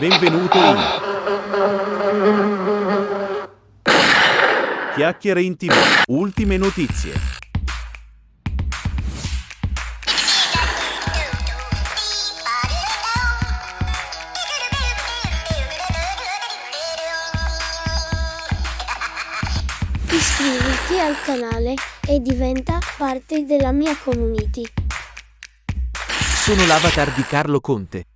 Benvenuto in Chiacchiere in TV. Ultime notizie. Iscriviti al canale e diventa parte della mia community. Sono l'avatar di Carlo Conte.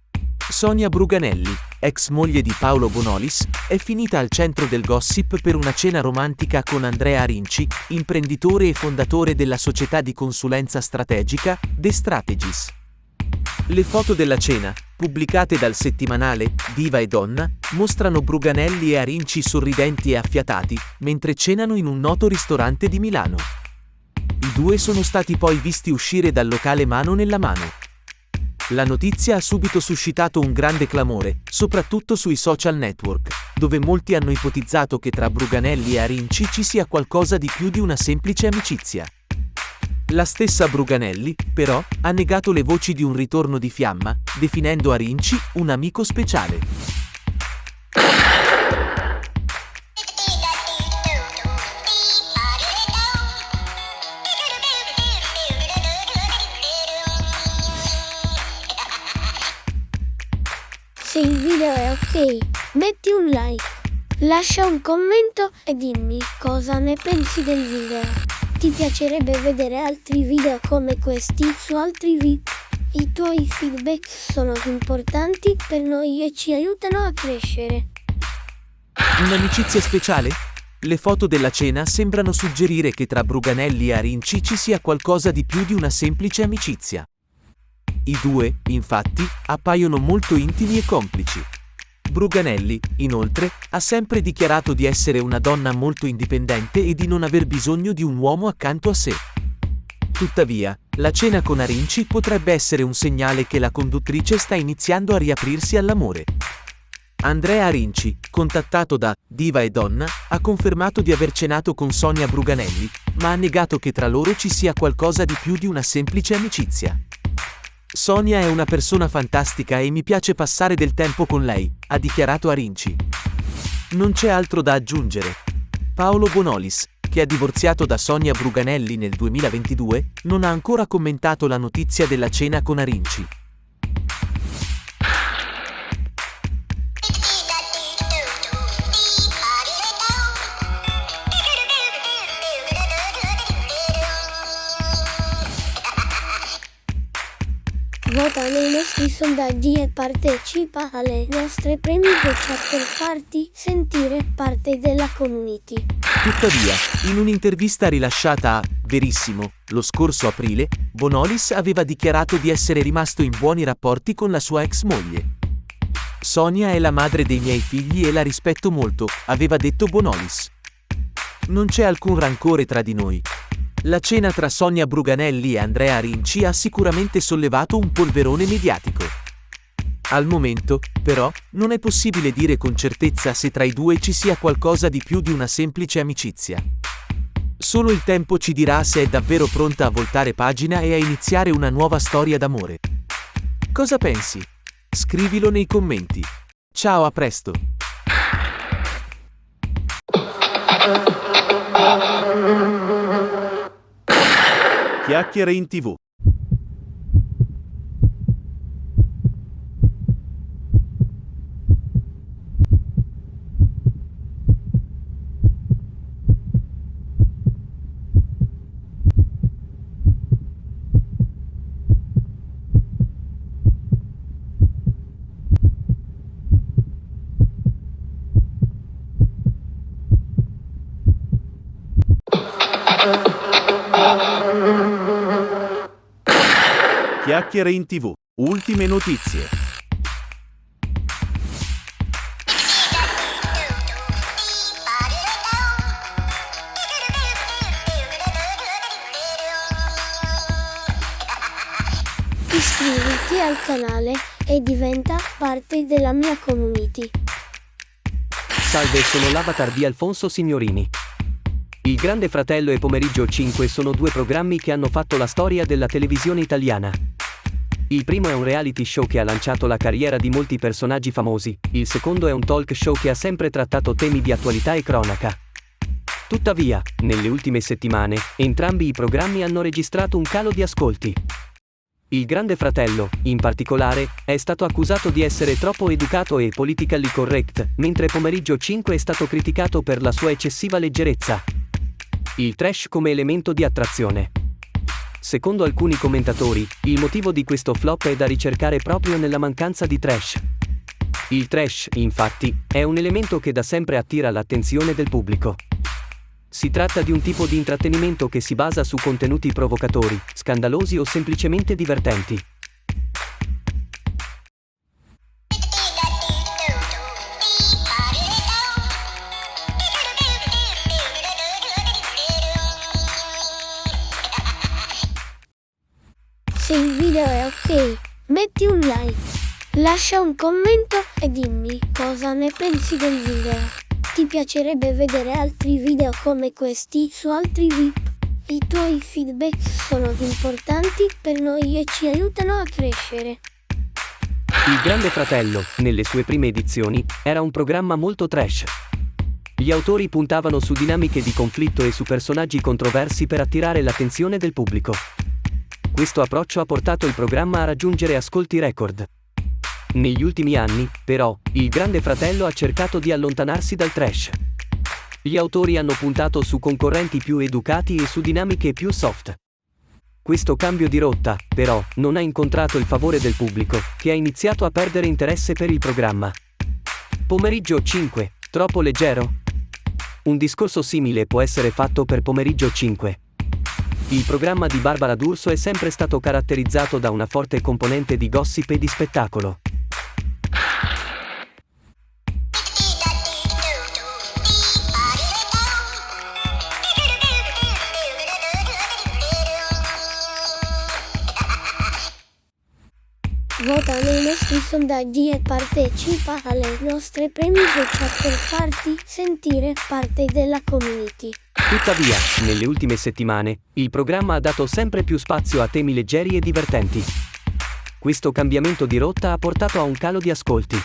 Sonia Bruganelli, ex moglie di Paolo Bonolis, è finita al centro del gossip per una cena romantica con Andrea Arinci, imprenditore e fondatore della società di consulenza strategica The Strategies. Le foto della cena, pubblicate dal settimanale Diva e Donna, mostrano Bruganelli e Arinci sorridenti e affiatati, mentre cenano in un noto ristorante di Milano. I due sono stati poi visti uscire dal locale mano nella mano. La notizia ha subito suscitato un grande clamore, soprattutto sui social network, dove molti hanno ipotizzato che tra Bruganelli e Arinci ci sia qualcosa di più di una semplice amicizia. La stessa Bruganelli, però, ha negato le voci di un ritorno di fiamma, definendo Arinci un amico speciale. Se il video è ok, metti un like, lascia un commento e dimmi cosa ne pensi del video. Ti piacerebbe vedere altri video come questi su altri video? I tuoi feedback sono importanti per noi e ci aiutano a crescere. Un'amicizia speciale? Le foto della cena sembrano suggerire che tra Bruganelli e Arinci ci sia qualcosa di più di una semplice amicizia. I due, infatti, appaiono molto intimi e complici. Bruganelli, inoltre, ha sempre dichiarato di essere una donna molto indipendente e di non aver bisogno di un uomo accanto a sé. Tuttavia, la cena con Arinci potrebbe essere un segnale che la conduttrice sta iniziando a riaprirsi all'amore. Andrea Arinci, contattato da Diva e Donna, ha confermato di aver cenato con Sonia Bruganelli, ma ha negato che tra loro ci sia qualcosa di più di una semplice amicizia. Sonia è una persona fantastica e mi piace passare del tempo con lei, ha dichiarato Arinci. Non c'è altro da aggiungere. Paolo Bonolis, che ha divorziato da Sonia Bruganelli nel 2022, non ha ancora commentato la notizia della cena con Arinci. Vota nei nostri sondaggi e partecipa alle nostre premi boccia per farti sentire parte della community. Tuttavia, in un'intervista rilasciata a Verissimo, lo scorso aprile, Bonolis aveva dichiarato di essere rimasto in buoni rapporti con la sua ex moglie. Sonia è la madre dei miei figli e la rispetto molto, aveva detto Bonolis. Non c'è alcun rancore tra di noi. La cena tra Sonia Bruganelli e Andrea Arinci ha sicuramente sollevato un polverone mediatico. Al momento, però, non è possibile dire con certezza se tra i due ci sia qualcosa di più di una semplice amicizia. Solo il tempo ci dirà se è davvero pronta a voltare pagina e a iniziare una nuova storia d'amore. Cosa pensi? Scrivilo nei commenti. Ciao, a presto! Chiacchiere in TV. Chiacchiere in TV. Ultime notizie. Iscriviti al canale e diventa parte della mia community. Salve, sono l'avatar di Alfonso Signorini. Il Grande Fratello e Pomeriggio 5 sono due programmi che hanno fatto la storia della televisione italiana. Il primo è un reality show che ha lanciato la carriera di molti personaggi famosi, il secondo è un talk show che ha sempre trattato temi di attualità e cronaca. Tuttavia, nelle ultime settimane, entrambi i programmi hanno registrato un calo di ascolti. Il Grande Fratello, in particolare, è stato accusato di essere troppo educato e politically correct, mentre Pomeriggio 5 è stato criticato per la sua eccessiva leggerezza. Il trash come elemento di attrazione. Secondo alcuni commentatori, il motivo di questo flop è da ricercare proprio nella mancanza di trash. Il trash, infatti, è un elemento che da sempre attira l'attenzione del pubblico. Si tratta di un tipo di intrattenimento che si basa su contenuti provocatori, scandalosi o semplicemente divertenti. Se il video è ok, metti un like, lascia un commento e dimmi cosa ne pensi del video. Ti piacerebbe vedere altri video come questi su altri VIP? I tuoi feedback sono importanti per noi e ci aiutano a crescere. Il Grande Fratello, nelle sue prime edizioni, era un programma molto trash. Gli autori puntavano su dinamiche di conflitto e su personaggi controversi per attirare l'attenzione del pubblico. Questo approccio ha portato il programma a raggiungere ascolti record. Negli ultimi anni, però, il Grande Fratello ha cercato di allontanarsi dal trash. Gli autori hanno puntato su concorrenti più educati e su dinamiche più soft. Questo cambio di rotta, però, non ha incontrato il favore del pubblico, che ha iniziato a perdere interesse per il programma. Pomeriggio 5, troppo leggero? Un discorso simile può essere fatto per Pomeriggio 5. Il programma di Barbara D'Urso è sempre stato caratterizzato da una forte componente di gossip e di spettacolo. Vota nei nostri sondaggi e partecipa alle nostre premiere chat per farti sentire parte della community. Tuttavia, nelle ultime settimane, il programma ha dato sempre più spazio a temi leggeri e divertenti. Questo cambiamento di rotta ha portato a un calo di ascolti.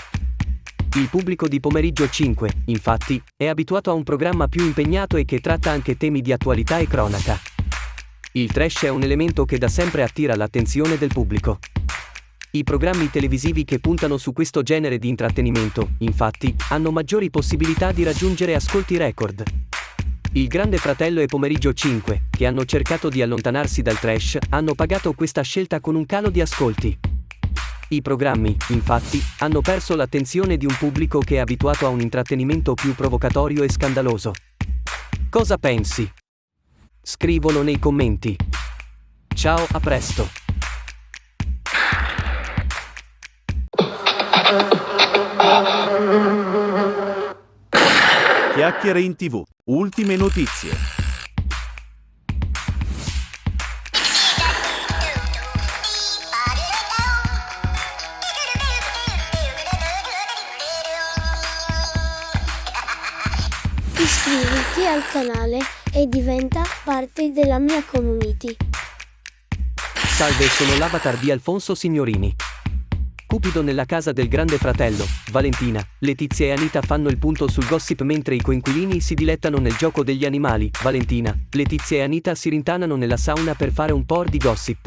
Il pubblico di Pomeriggio 5, infatti, è abituato a un programma più impegnato e che tratta anche temi di attualità e cronaca. Il trash è un elemento che da sempre attira l'attenzione del pubblico. I programmi televisivi che puntano su questo genere di intrattenimento, infatti, hanno maggiori possibilità di raggiungere ascolti record. Il Grande Fratello e Pomeriggio 5, che hanno cercato di allontanarsi dal trash, hanno pagato questa scelta con un calo di ascolti. I programmi, infatti, hanno perso l'attenzione di un pubblico che è abituato a un intrattenimento più provocatorio e scandaloso. Cosa pensi? Scrivolo nei commenti. Ciao, a presto. Chiacchiere in TV. Ultime notizie. Iscriviti al canale e diventa parte della mia community. Salve, sono l'avatar di Alfonso Signorini. Cupido nella casa del Grande Fratello, Valentina, Letizia e Anita fanno il punto sul gossip mentre i coinquilini si dilettano nel gioco degli animali. Valentina, Letizia e Anita si rintanano nella sauna per fare un po' di gossip.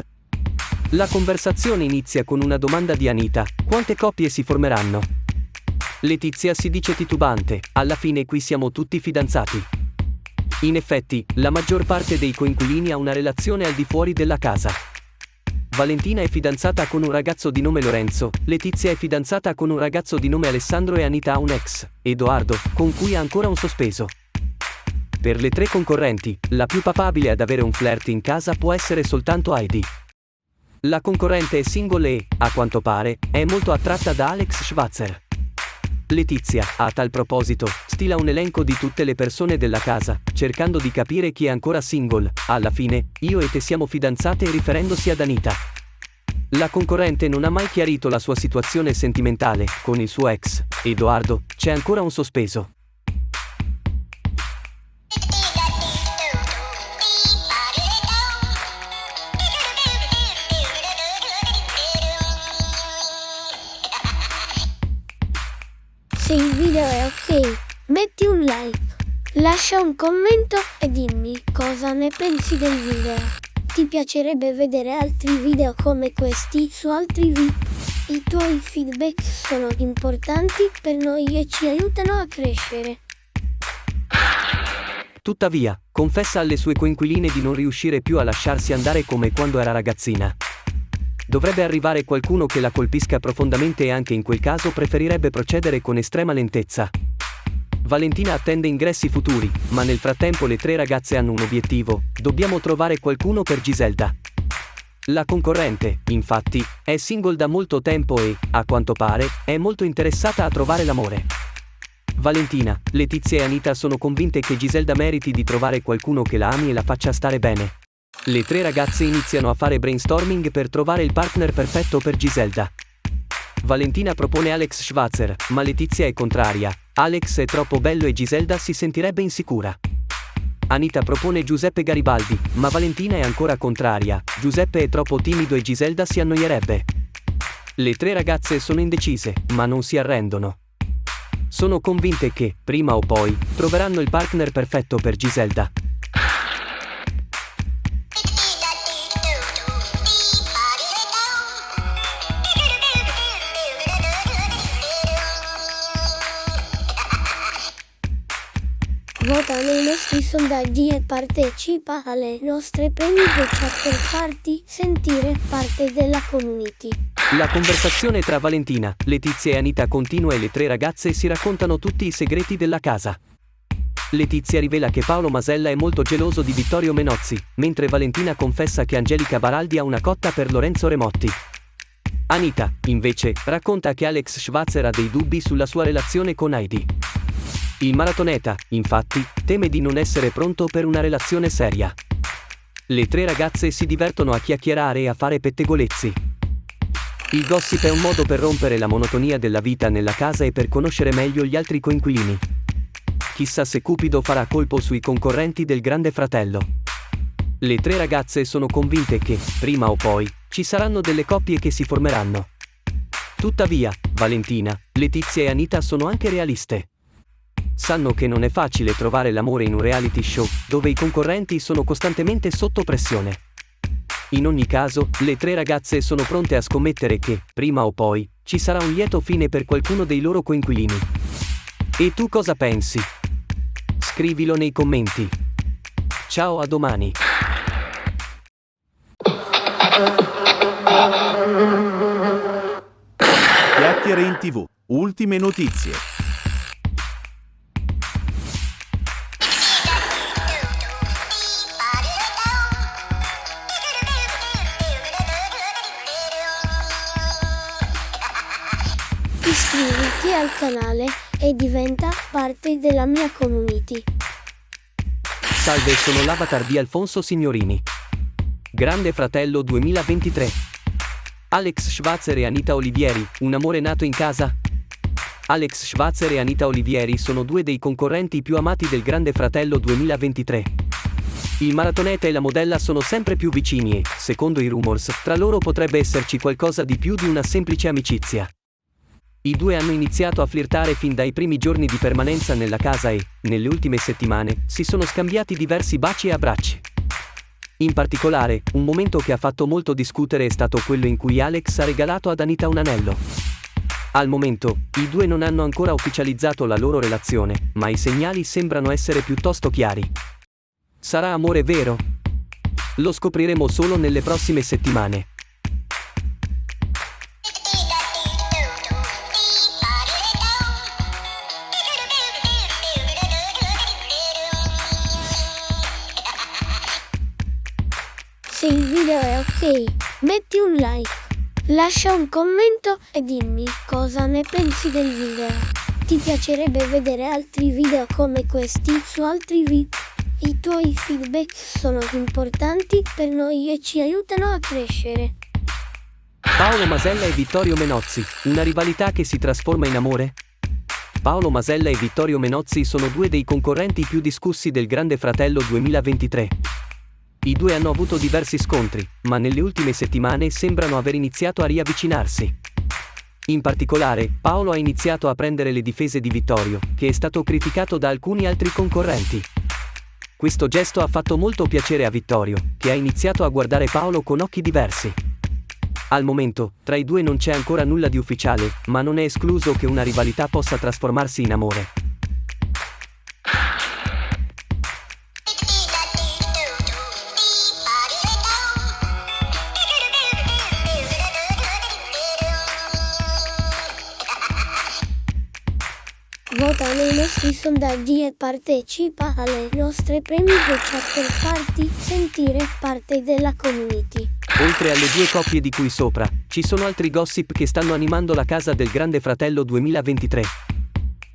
La conversazione inizia con una domanda di Anita: quante coppie si formeranno? Letizia si dice titubante: alla fine qui siamo tutti fidanzati. In effetti, la maggior parte dei coinquilini ha una relazione al di fuori della casa. Valentina è fidanzata con un ragazzo di nome Lorenzo, Letizia è fidanzata con un ragazzo di nome Alessandro e Anita ha un ex, Edoardo, con cui ha ancora un sospeso. Per le tre concorrenti, la più papabile ad avere un flirt in casa può essere soltanto Heidi. La concorrente è single e, a quanto pare, è molto attratta da Alex Schwarzer. Letizia, a tal proposito, stila un elenco di tutte le persone della casa, cercando di capire chi è ancora single. Alla fine, io e te siamo fidanzate, riferendosi ad Anita. La concorrente non ha mai chiarito la sua situazione sentimentale, con il suo ex, Edoardo, c'è ancora un sospeso. Lascia un commento e dimmi cosa ne pensi del video. Ti piacerebbe vedere altri video come questi su altri video? I tuoi feedback sono importanti per noi e ci aiutano a crescere. Tuttavia, confessa alle sue coinquiline di non riuscire più a lasciarsi andare come quando era ragazzina. Dovrebbe arrivare qualcuno che la colpisca profondamente e anche in quel caso preferirebbe procedere con estrema lentezza. Valentina attende ingressi futuri, ma nel frattempo le tre ragazze hanno un obiettivo: dobbiamo trovare qualcuno per Giselda. La concorrente, infatti, è single da molto tempo e, a quanto pare, è molto interessata a trovare l'amore. Valentina, Letizia e Anita sono convinte che Giselda meriti di trovare qualcuno che la ami e la faccia stare bene. Le tre ragazze iniziano a fare brainstorming per trovare il partner perfetto per Giselda. Valentina propone Alex Schwarzer, ma Letizia è contraria. Alex è troppo bello e Giselda si sentirebbe insicura. Anita propone Giuseppe Garibaldi, ma Valentina è ancora contraria. Giuseppe è troppo timido e Giselda si annoierebbe. Le tre ragazze sono indecise, ma non si arrendono. Sono convinte che, prima o poi, troveranno il partner perfetto per Giselda. Vota nei nostri sondaggi e partecipa alle nostre premi voci per farti sentire parte della community. La conversazione tra Valentina, Letizia e Anita continua e le tre ragazze si raccontano tutti i segreti della casa. Letizia rivela che Paolo Masella è molto geloso di Vittorio Menozzi, mentre Valentina confessa che Angelica Baraldi ha una cotta per Lorenzo Remotti. Anita, invece, racconta che Alex Schwarzer ha dei dubbi sulla sua relazione con Heidi. Il maratoneta, infatti, teme di non essere pronto per una relazione seria. Le tre ragazze si divertono a chiacchierare e a fare pettegolezzi. Il gossip è un modo per rompere la monotonia della vita nella casa e per conoscere meglio gli altri coinquilini. Chissà se Cupido farà colpo sui concorrenti del Grande Fratello. Le tre ragazze sono convinte che, prima o poi, ci saranno delle coppie che si formeranno. Tuttavia, Valentina, Letizia e Anita sono anche realiste. Sanno che non è facile trovare l'amore in un reality show, dove i concorrenti sono costantemente sotto pressione. In ogni caso, le tre ragazze sono pronte a scommettere che, prima o poi, ci sarà un lieto fine per qualcuno dei loro coinquilini. E tu cosa pensi? Scrivilo nei commenti. Ciao, a domani. Chiacchiere in TV. Ultime notizie. Iscriviti al canale e diventa parte della mia community. Salve, sono l'avatar di Alfonso Signorini. Grande Fratello 2023. Alex Schwarzer e Anita Olivieri, un amore nato in casa? Alex Schwarzer e Anita Olivieri sono due dei concorrenti più amati del Grande Fratello 2023. Il maratoneta e la modella sono sempre più vicini e, secondo i rumors, tra loro potrebbe esserci qualcosa di più di una semplice amicizia. I due hanno iniziato a flirtare fin dai primi giorni di permanenza nella casa e, nelle ultime settimane, si sono scambiati diversi baci e abbracci. In particolare, un momento che ha fatto molto discutere è stato quello in cui Alex ha regalato ad Anita un anello. Al momento, i due non hanno ancora ufficializzato la loro relazione, ma i segnali sembrano essere piuttosto chiari. Sarà amore vero? Lo scopriremo solo nelle prossime settimane. Se il video è ok, metti un like, lascia un commento e dimmi cosa ne pensi del video. Ti piacerebbe vedere altri video come questi su altri video? I tuoi feedback sono importanti per noi e ci aiutano a crescere. Paolo Masella e Vittorio Menozzi, una rivalità che si trasforma in amore? Paolo Masella e Vittorio Menozzi sono due dei concorrenti più discussi del Grande Fratello 2023. I due hanno avuto diversi scontri, ma nelle ultime settimane sembrano aver iniziato a riavvicinarsi. In particolare, Paolo ha iniziato a prendere le difese di Vittorio, che è stato criticato da alcuni altri concorrenti. Questo gesto ha fatto molto piacere a Vittorio, che ha iniziato a guardare Paolo con occhi diversi. Al momento, tra i due non c'è ancora nulla di ufficiale, ma non è escluso che una rivalità possa trasformarsi in amore. Vota nei nostri sondaggi e partecipa alle nostre premi chat per farti sentire parte della community. Oltre alle due coppie di cui sopra, ci sono altri gossip che stanno animando la casa del Grande Fratello 2023.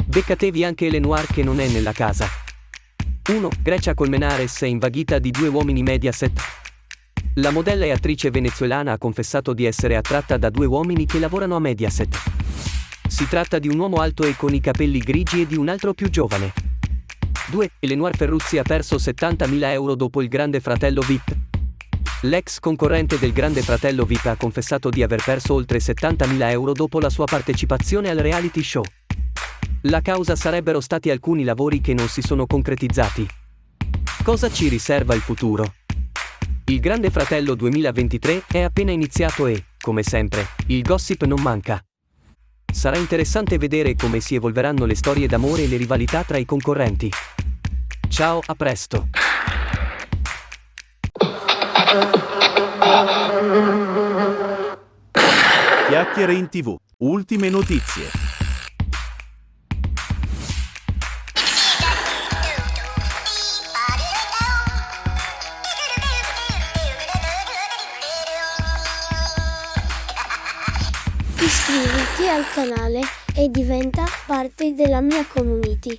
Beccatevi anche Eleanor che non è nella casa. 1. Grecia Colmenares è invaghita di due uomini Mediaset. La modella e attrice venezuelana ha confessato di essere attratta da due uomini che lavorano a Mediaset. Si tratta di un uomo alto e con i capelli grigi e di un altro più giovane. 2. Eleanor Ferruzzi ha perso 70.000 euro dopo il Grande Fratello VIP. L'ex concorrente del Grande Fratello VIP ha confessato di aver perso oltre 70.000 euro dopo la sua partecipazione al reality show. La causa sarebbero stati alcuni lavori che non si sono concretizzati. Cosa ci riserva il futuro? Il Grande Fratello 2023 è appena iniziato e, come sempre, il gossip non manca. Sarà interessante vedere come si evolveranno le storie d'amore e le rivalità tra i concorrenti. Ciao, a presto. Chiacchiere in TV. Ultime notizie. Iscriviti al canale e diventa parte della mia community.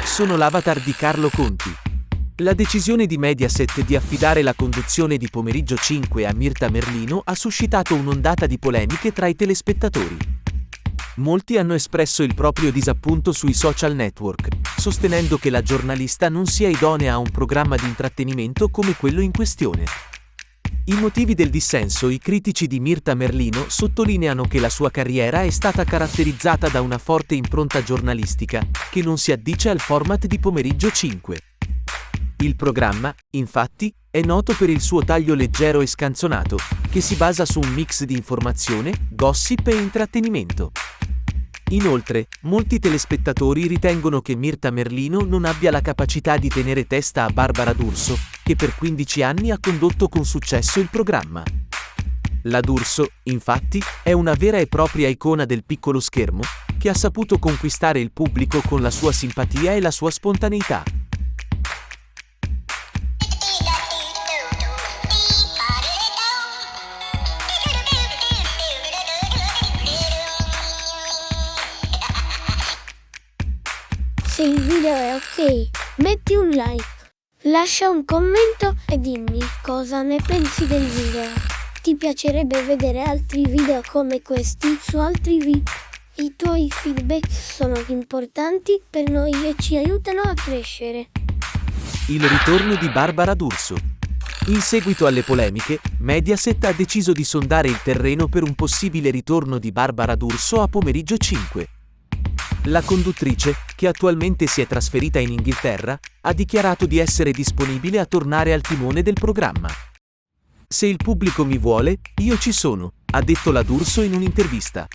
Sono l'avatar di Carlo Conti. La decisione di Mediaset di affidare la conduzione di Pomeriggio 5 a Mirta Merlino ha suscitato un'ondata di polemiche tra i telespettatori. Molti hanno espresso il proprio disappunto sui social network, sostenendo che la giornalista non sia idonea a un programma di intrattenimento come quello in questione. I motivi del dissenso: i critici di Mirta Merlino sottolineano che la sua carriera è stata caratterizzata da una forte impronta giornalistica, che non si addice al format di Pomeriggio 5. Il programma, infatti, è noto per il suo taglio leggero e scanzonato, che si basa su un mix di informazione, gossip e intrattenimento. Inoltre, molti telespettatori ritengono che Mirta Merlino non abbia la capacità di tenere testa a Barbara D'Urso, che per 15 anni ha condotto con successo il programma. La D'Urso, infatti, è una vera e propria icona del piccolo schermo, che ha saputo conquistare il pubblico con la sua simpatia e la sua spontaneità. Se il video è ok, metti un like, lascia un commento e dimmi cosa ne pensi del video. Ti piacerebbe vedere altri video come questi su altri video? I tuoi feedback sono importanti per noi e ci aiutano a crescere. Il ritorno di Barbara D'Urso. In seguito alle polemiche, Mediaset ha deciso di sondare il terreno per un possibile ritorno di Barbara D'Urso a Pomeriggio 5. La conduttrice, che attualmente si è trasferita in Inghilterra, ha dichiarato di essere disponibile a tornare al timone del programma. Se il pubblico mi vuole, io ci sono, ha detto la D'Urso in un'intervista.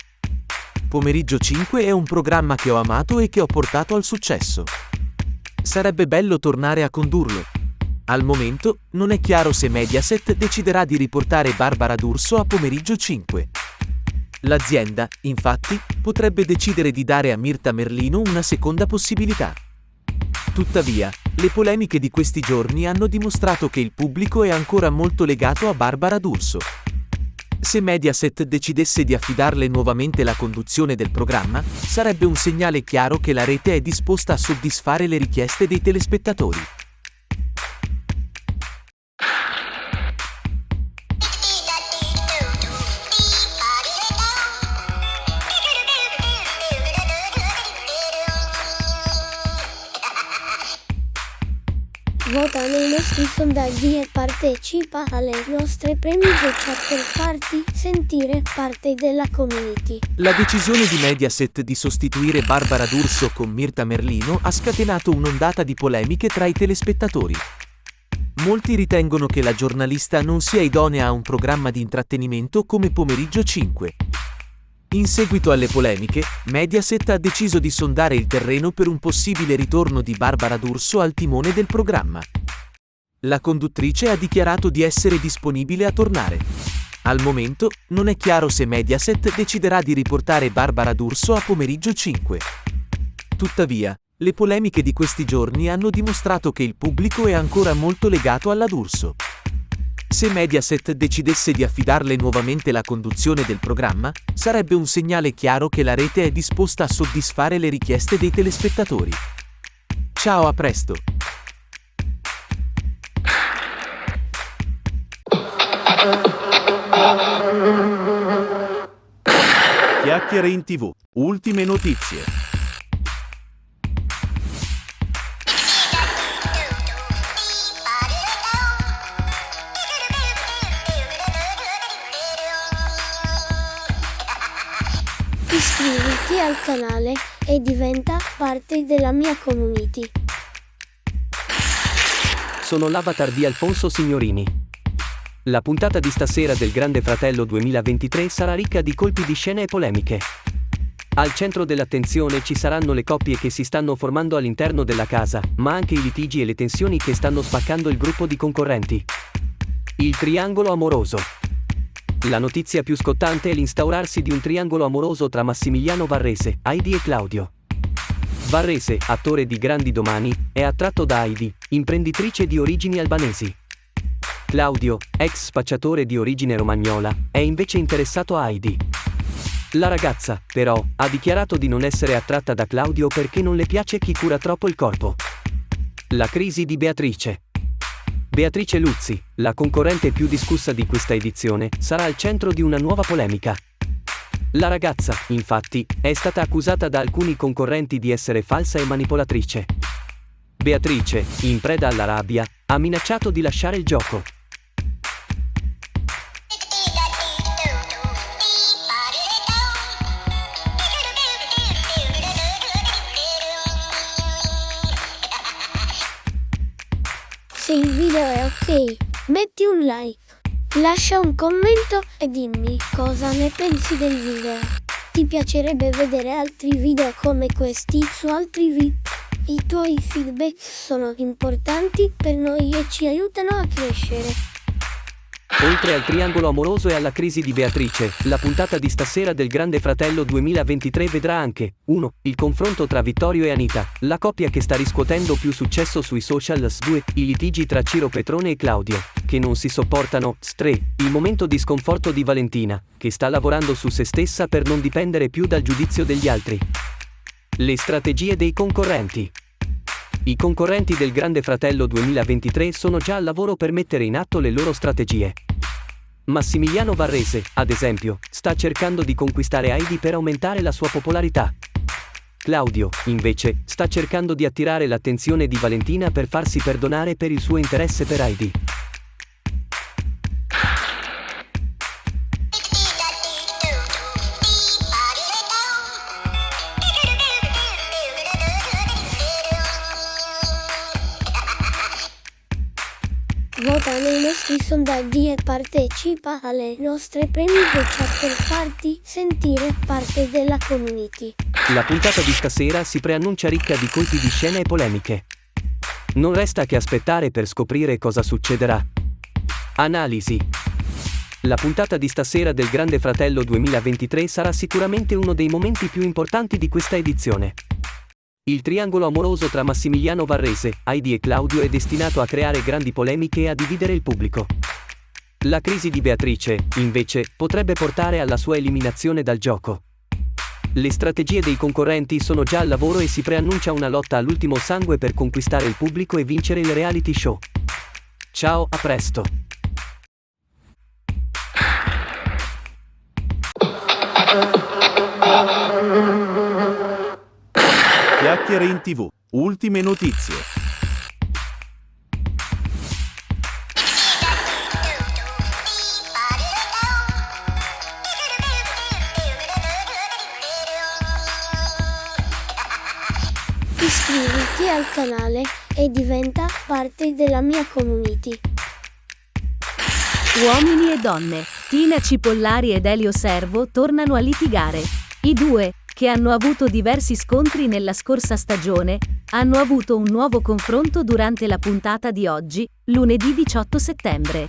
Pomeriggio 5 è un programma che ho amato e che ho portato al successo. Sarebbe bello tornare a condurlo. Al momento, non è chiaro se Mediaset deciderà di riportare Barbara D'Urso a Pomeriggio 5. L'azienda, infatti, potrebbe decidere di dare a Mirta Merlino una seconda possibilità. Tuttavia, le polemiche di questi giorni hanno dimostrato che il pubblico è ancora molto legato a Barbara D'Urso. Se Mediaset decidesse di affidarle nuovamente la conduzione del programma, sarebbe un segnale chiaro che la rete è disposta a soddisfare le richieste dei telespettatori. Vota nei nostri sondaggi e partecipa alle nostre premio chat per farti sentire parte della community. La decisione di Mediaset di sostituire Barbara D'Urso con Mirta Merlino ha scatenato un'ondata di polemiche tra i telespettatori. Molti ritengono che la giornalista non sia idonea a un programma di intrattenimento come Pomeriggio 5. In seguito alle polemiche, Mediaset ha deciso di sondare il terreno per un possibile ritorno di Barbara D'Urso al timone del programma. La conduttrice ha dichiarato di essere disponibile a tornare. Al momento, non è chiaro se Mediaset deciderà di riportare Barbara D'Urso a Pomeriggio 5. Tuttavia, le polemiche di questi giorni hanno dimostrato che il pubblico è ancora molto legato alla D'Urso. Se Mediaset decidesse di affidarle nuovamente la conduzione del programma, sarebbe un segnale chiaro che la rete è disposta a soddisfare le richieste dei telespettatori. Ciao, a presto! Chiacchiere in TV. Ultime notizie. Iscriviti al canale e diventa parte della mia community. Sono l'avatar di Alfonso Signorini. La puntata di stasera del Grande Fratello 2023 sarà ricca di colpi di scena e polemiche. Al centro dell'attenzione ci saranno le coppie che si stanno formando all'interno della casa, ma anche i litigi e le tensioni che stanno spaccando il gruppo di concorrenti. Il triangolo amoroso. La notizia più scottante è l'instaurarsi di un triangolo amoroso tra Massimiliano Varrese, Heidi e Claudio. Varrese, attore di Grandi Domani, è attratto da Heidi, imprenditrice di origini albanesi. Claudio, ex spacciatore di origine romagnola, è invece interessato a Heidi. La ragazza, però, ha dichiarato di non essere attratta da Claudio perché non le piace chi cura troppo il corpo. La crisi di Beatrice. Beatrice Luzzi, la concorrente più discussa di questa edizione, sarà al centro di una nuova polemica. La ragazza, infatti, è stata accusata da alcuni concorrenti di essere falsa e manipolatrice. Beatrice, in preda alla rabbia, ha minacciato di lasciare il gioco. Se il video è ok, metti un like, lascia un commento e dimmi cosa ne pensi del video. Ti piacerebbe vedere altri video come questi su altri video? I tuoi feedback sono importanti per noi e ci aiutano a crescere. Oltre al triangolo amoroso e alla crisi di Beatrice, la puntata di stasera del Grande Fratello 2023 vedrà anche 1. Il confronto tra Vittorio e Anita, la coppia che sta riscuotendo più successo sui social. 2. I litigi tra Ciro Petrone e Claudio, che non si sopportano. 3. Il momento di sconforto di Valentina, che sta lavorando su se stessa per non dipendere più dal giudizio degli altri. Le strategie dei concorrenti. I concorrenti del Grande Fratello 2023 sono già al lavoro per mettere in atto le loro strategie. Massimiliano Varrese, ad esempio, sta cercando di conquistare Heidi per aumentare la sua popolarità. Claudio, invece, sta cercando di attirare l'attenzione di Valentina per farsi perdonare per il suo interesse per Heidi. Vota nei nostri sondaggi e partecipa alle nostre premio chat per farti sentire parte della community. La puntata di stasera si preannuncia ricca di colpi di scena e polemiche. Non resta che aspettare per scoprire cosa succederà. Analisi. La puntata di stasera del Grande Fratello 2023 sarà sicuramente uno dei momenti più importanti di questa edizione. Il triangolo amoroso tra Massimiliano Varrese, Heidi e Claudio è destinato a creare grandi polemiche e a dividere il pubblico. La crisi di Beatrice, invece, potrebbe portare alla sua eliminazione dal gioco. Le strategie dei concorrenti sono già al lavoro e si preannuncia una lotta all'ultimo sangue per conquistare il pubblico e vincere il reality show. Ciao, a presto! Chiacchiere in TV. Ultime notizie. iscriviti al canale e diventa parte della mia community. Uomini e donne, Tina Cipollari ed Elio Servo tornano a litigare. I due, che hanno avuto diversi scontri nella scorsa stagione, hanno avuto un nuovo confronto durante la puntata di oggi, lunedì 18 settembre.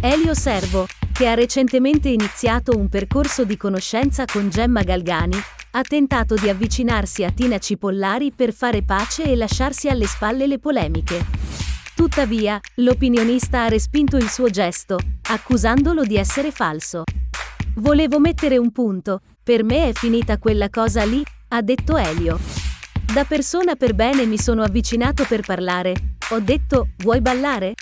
Elio Servo, che ha recentemente iniziato un percorso di conoscenza con Gemma Galgani, ha tentato di avvicinarsi a Tina Cipollari per fare pace e lasciarsi alle spalle le polemiche. Tuttavia, l'opinionista ha respinto il suo gesto, accusandolo di essere falso. Volevo mettere un punto, per me è finita quella cosa lì, ha detto Elio. Da persona per bene mi sono avvicinato per parlare, ho detto, vuoi ballare?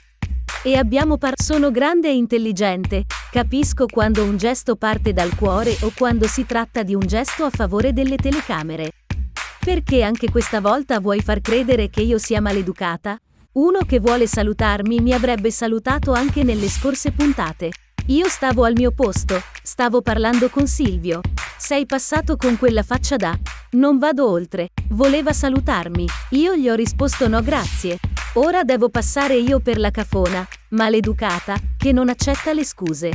E abbiamo sono grande e intelligente, capisco quando un gesto parte dal cuore o quando si tratta di un gesto a favore delle telecamere. Perché anche questa volta vuoi far credere che io sia maleducata? Uno che vuole salutarmi mi avrebbe salutato anche nelle scorse puntate. Io stavo al mio posto, stavo parlando con Silvio. Sei passato con quella faccia da non vado oltre. Voleva salutarmi. Io gli ho risposto no grazie. Ora devo passare io per la cafona, maleducata, che non accetta le scuse.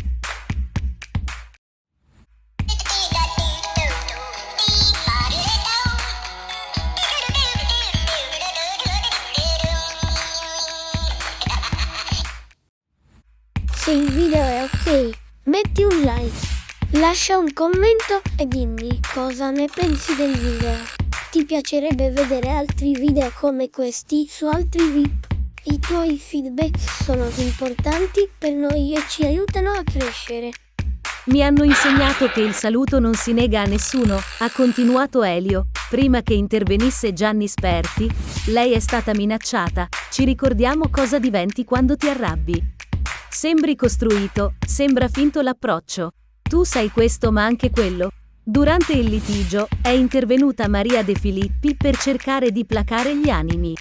Se il video è ok, metti un like, lascia un commento e dimmi cosa ne pensi del video. Ti piacerebbe vedere altri video come questi su altri VIP? I tuoi feedback sono importanti per noi e ci aiutano a crescere. Mi hanno insegnato che il saluto non si nega a nessuno, ha continuato Elio. Prima che intervenisse Gianni Sperti, lei è stata minacciata, ci ricordiamo cosa diventi quando ti arrabbi. Sembri costruito, sembra finto l'approccio. Tu sei questo ma anche quello. Durante il litigio, è intervenuta Maria De Filippi per cercare di placare gli animi.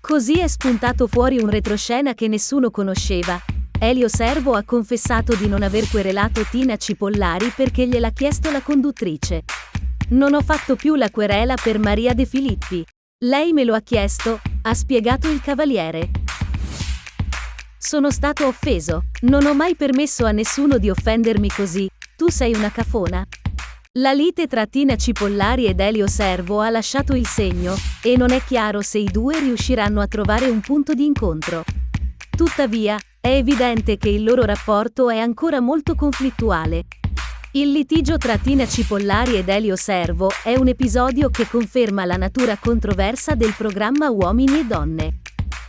Così è spuntato fuori un retroscena che nessuno conosceva. Elio Servo ha confessato di non aver querelato Tina Cipollari perché gliel'ha chiesto la conduttrice. Non ho fatto più la querela per Maria De Filippi. Lei me lo ha chiesto, ha spiegato il cavaliere. Sono stato offeso, non ho mai permesso a nessuno di offendermi così, tu sei una cafona. La lite tra Tina Cipollari ed Elio Servo ha lasciato il segno, e non è chiaro se i due riusciranno a trovare un punto di incontro. Tuttavia, è evidente che il loro rapporto è ancora molto conflittuale. Il litigio tra Tina Cipollari ed Elio Servo è un episodio che conferma la natura controversa del programma Uomini e Donne.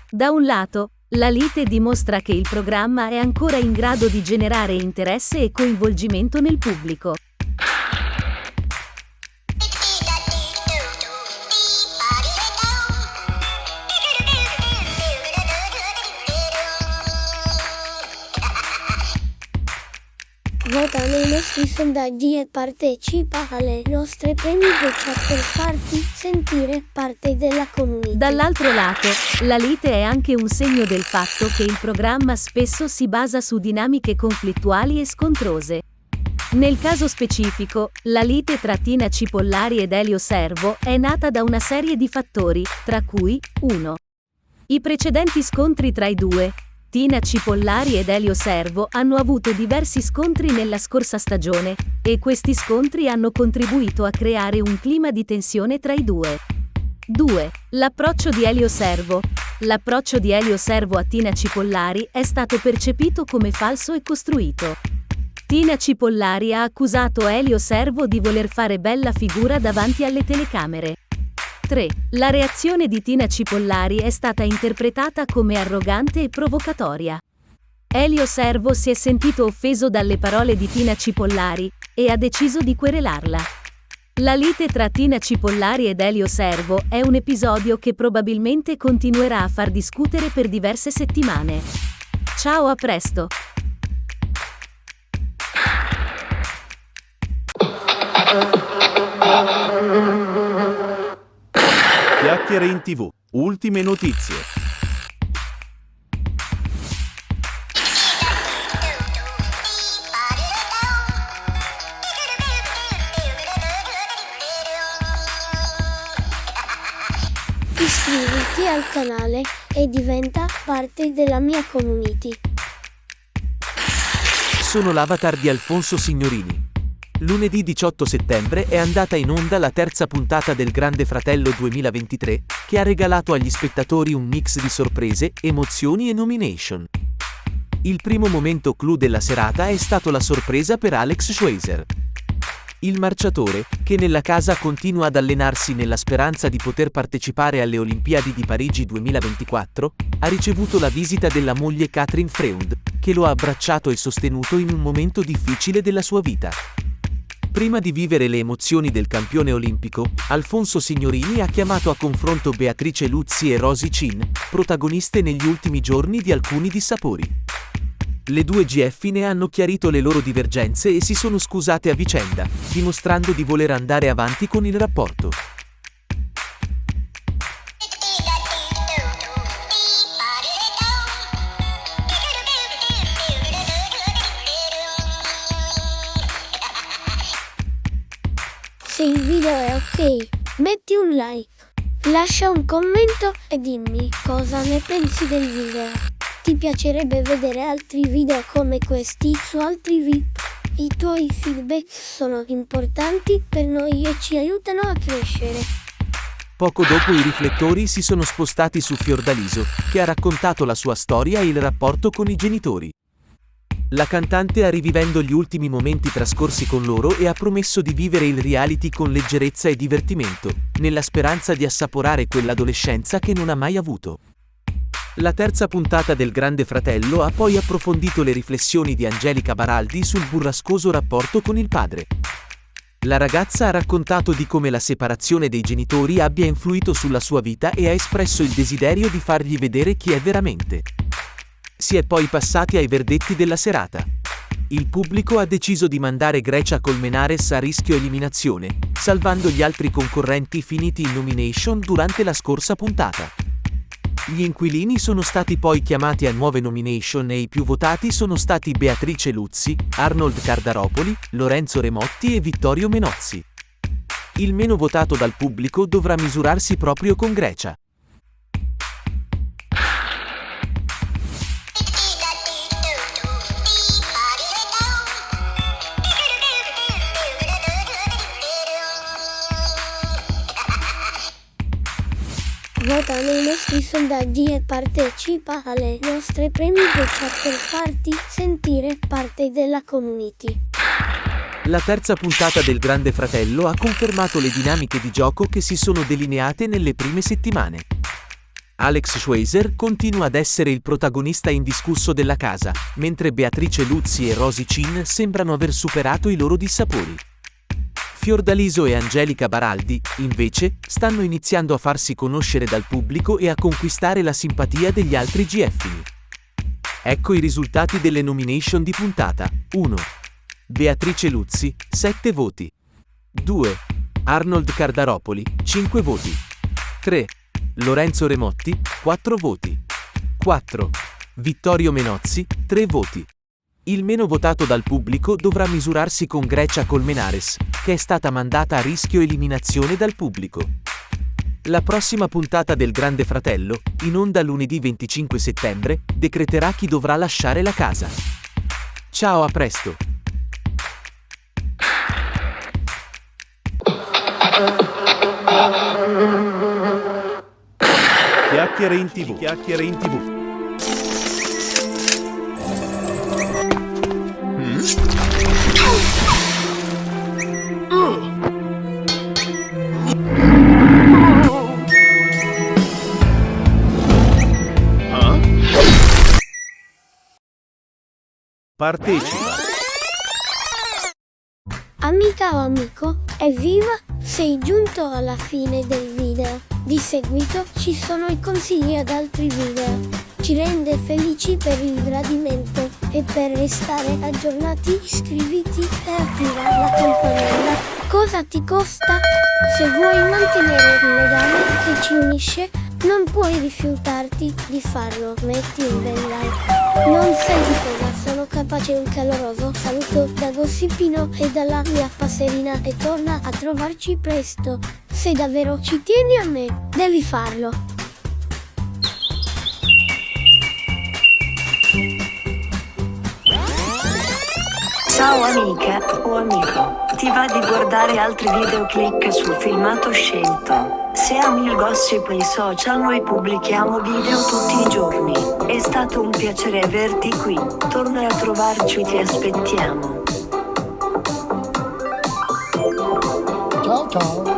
Da un lato, la lite dimostra che il programma è ancora in grado di generare interesse e coinvolgimento nel pubblico. Vota nei nostri sondaggi e partecipa alle nostre premi chat per farti sentire parte della community. Dall'altro lato, la lite è anche un segno del fatto che il programma spesso si basa su dinamiche conflittuali e scontrose. Nel caso specifico, la lite tra Tina Cipollari ed Elio Servo è nata da una serie di fattori, tra cui 1. I precedenti scontri tra i due. Tina Cipollari ed Elio Servo hanno avuto diversi scontri nella scorsa stagione, e questi scontri hanno contribuito a creare un clima di tensione tra i due. 2. L'approccio di Elio Servo. L'approccio di Elio Servo a Tina Cipollari è stato percepito come falso e costruito. Tina Cipollari ha accusato Elio Servo di voler fare bella figura davanti alle telecamere. 3. La reazione di Tina Cipollari è stata interpretata come arrogante e provocatoria. Elio Servo si è sentito offeso dalle parole di Tina Cipollari e ha deciso di querelarla. La lite tra Tina Cipollari ed Elio Servo è un episodio che probabilmente continuerà a far discutere per diverse settimane. Ciao, a presto! Chiacchiere in TV. Ultime notizie. Iscriviti iscriviti al canale e diventa parte della mia community. Sono l'avatar di Alfonso Signorini. Lunedì 18 settembre è andata in onda la terza puntata del Grande Fratello 2023, che ha regalato agli spettatori un mix di sorprese, emozioni e nomination. Il primo momento clou della serata è stato la sorpresa per Alex Schweizer. Il marciatore, che nella casa continua ad allenarsi nella speranza di poter partecipare alle Olimpiadi di Parigi 2024, ha ricevuto la visita della moglie Catherine Freund, che lo ha abbracciato e sostenuto in un momento difficile della sua vita. Prima di vivere le emozioni del campione olimpico, Alfonso Signorini ha chiamato a confronto Beatrice Luzzi e Rosy Chin, protagoniste negli ultimi giorni di alcuni dissapori. Le due GF ne hanno chiarito le loro divergenze e si sono scusate a vicenda, dimostrando di voler andare avanti con il rapporto. Se il video è ok, metti un like, lascia un commento e dimmi cosa ne pensi del video. Ti piacerebbe vedere altri video come questi su altri VIP? I tuoi feedback sono importanti per noi e ci aiutano a crescere. Poco dopo i riflettori si sono spostati su Fiordaliso, che ha raccontato la sua storia e il rapporto con i genitori. La cantante ha rivivendo gli ultimi momenti trascorsi con loro e ha promesso di vivere il reality con leggerezza e divertimento, nella speranza di assaporare quell'adolescenza che non ha mai avuto. La terza puntata del Grande Fratello ha poi approfondito le riflessioni di Angelica Baraldi sul burrascoso rapporto con il padre. La ragazza ha raccontato di come la separazione dei genitori abbia influito sulla sua vita e ha espresso il desiderio di fargli vedere chi è veramente. Si è poi passati ai verdetti della serata. Il pubblico ha deciso di mandare Grecia Colmenares a rischio eliminazione, salvando gli altri concorrenti finiti in nomination durante la scorsa puntata. Gli inquilini sono stati poi chiamati a nuove nomination e i più votati sono stati Beatrice Luzzi, Arnold Cardaropoli, Lorenzo Remotti e Vittorio Menozzi. Il meno votato dal pubblico dovrà misurarsi proprio con Grecia. Vota nei nostri sondaggi e partecipa alle nostre premiazioni per farti sentire parte della community. La terza puntata del Grande Fratello ha confermato le dinamiche di gioco che si sono delineate nelle prime settimane. Alex Schweizer continua ad essere il protagonista indiscusso della casa, mentre Beatrice Luzzi e Rosy Chin sembrano aver superato i loro dissapori. Fiordaliso e Angelica Baraldi, invece, stanno iniziando a farsi conoscere dal pubblico e a conquistare la simpatia degli altri GF. Ecco i risultati delle nomination di puntata. 1. Beatrice Luzzi, 7 voti. 2. Arnold Cardaropoli, 5 voti. 3. Lorenzo Remotti, 4 voti. 4. Vittorio Menozzi, 3 voti. Il meno votato dal pubblico dovrà misurarsi con Grecia Colmenares, che è stata mandata a rischio eliminazione dal pubblico. La prossima puntata del Grande Fratello, in onda lunedì 25 settembre, decreterà chi dovrà lasciare la casa. Ciao, a presto! Chiacchiere in TV. Chiacchiere in TV. Partecipa. Amica o amico, evviva! Sei giunto alla fine del video. Di seguito ci sono i consigli ad altri video. Ci rende felici per il gradimento e per restare aggiornati iscriviti e attiva la campanella. Cosa ti costa? Se vuoi mantenere il legame che ci unisce, non puoi rifiutarti di farlo. Metti un bel like. Non sai di cosa sono capace. Un caloroso saluto da Gossipino e dalla mia passerina e torna a trovarci presto. Se davvero ci tieni a me, devi farlo. Ciao amica o amico, ti va di guardare altri video? Clicca sul filmato scelto. Se ami il gossip e i social, noi pubblichiamo video tutti i giorni. È stato un piacere averti qui. Torna a trovarci, ti aspettiamo. Ciao ciao.